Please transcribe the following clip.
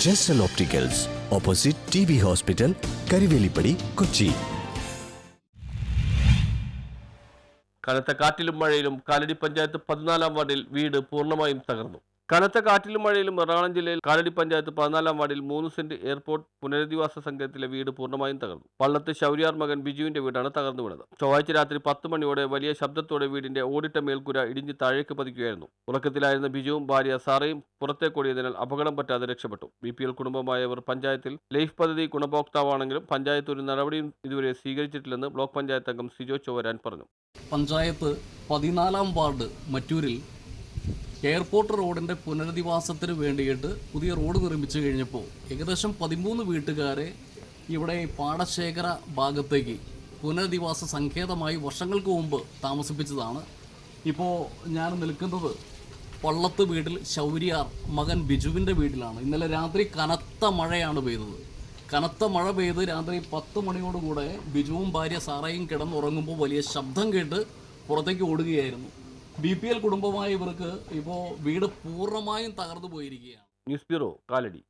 ജെസ്റ്റൽ opticals, opposite TB hospital, Karivelippadi, Kochi. കനത്ത കാറ്റിലും മഴയിലും കാലടി പഞ്ചായത്ത് 14-ാം വാർഡിൽ വീട് പൂർണ്ണമായും തകർന്നു. കനത്ത കാറ്റിലും മഴയിലും എറണാകുളം ജില്ലയിൽ കാലടി പഞ്ചായത്ത് 14-ാം വാർഡിൽ 3 സെന്റ് എയർപോർട്ട് പുനരധിവാസ സംഘത്തിലെ വീട് പൂർണ്ണമായും തകർന്നു. പള്ളത്ത് ശൗര്യാർ മകൻ ബിജുവിന്റെ വീടാണ് തകർന്നു വീണത്. ചൊവ്വാഴ്ച രാത്രി 10 മണിയോടെ വലിയ ശബ്ദത്തോടെ വീടിന്റെ ഓടിട്ട മേൽക്കൂര ഇടിഞ്ഞ് താഴേക്ക് പതിക്കുകയായിരുന്നു. ഉറക്കത്തിലായിരുന്ന ബിജുവും ഭാര്യ സാറയും പുറത്തേക്കോടിയതിനാൽ അപകടം പറ്റാതെ രക്ഷപ്പെട്ടു. BPL കുടുംബമായവർ പഞ്ചായത്തിൽ ലൈഫ് പദ്ധതി ഗുണഭോക്താവാണെങ്കിലും പഞ്ചായത്ത് ഒരു നടപടിയും ഇതുവരെ സ്വീകരിച്ചിട്ടില്ലെന്ന് ബ്ലോക്ക് പഞ്ചായത്ത് അംഗം സിജോ ചോവരാൻ പറഞ്ഞു. പഞ്ചായത്ത് 14-ാം വാർഡ് മറ്റൂരിൽ എയർപോർട്ട് റോഡിൻ്റെ പുനരധിവാസത്തിന് വേണ്ടിയിട്ട് പുതിയ റോഡ് നിർമ്മിച്ചു കഴിഞ്ഞപ്പോൾ ഏകദേശം 13 വീട്ടുകാരെ ഇവിടെ പാടശേഖര ഭാഗത്തേക്ക് പുനരധിവാസ സങ്കേതമായി വർഷങ്ങൾക്ക് മുമ്പ് താമസിപ്പിച്ചതാണ്. ഇപ്പോൾ ഞാൻ നിൽക്കുന്നത് പള്ളത്ത് വീട്ടിൽ ശൗര്യാർ മകൻ ബിജുവിൻ്റെ വീട്ടിലാണ്. ഇന്നലെ രാത്രി കനത്ത മഴയാണ് പെയ്തത്. കനത്ത മഴ പെയ്ത് രാത്രി 10 മണിയോടുകൂടെ ബിജുവും ഭാര്യ സാറയും കിടന്നുറങ്ങുമ്പോൾ വലിയ ശബ്ദം കേട്ട് പുറത്തേക്ക് ഓടുകയായിരുന്നു. BPL കുടുംബമായ ഇവർക്ക് ഇപ്പോൾ വീട് പൂർണ്ണമായും തകർന്നു പോയിരിക്കുകയാണ്. News bureau, Kalady.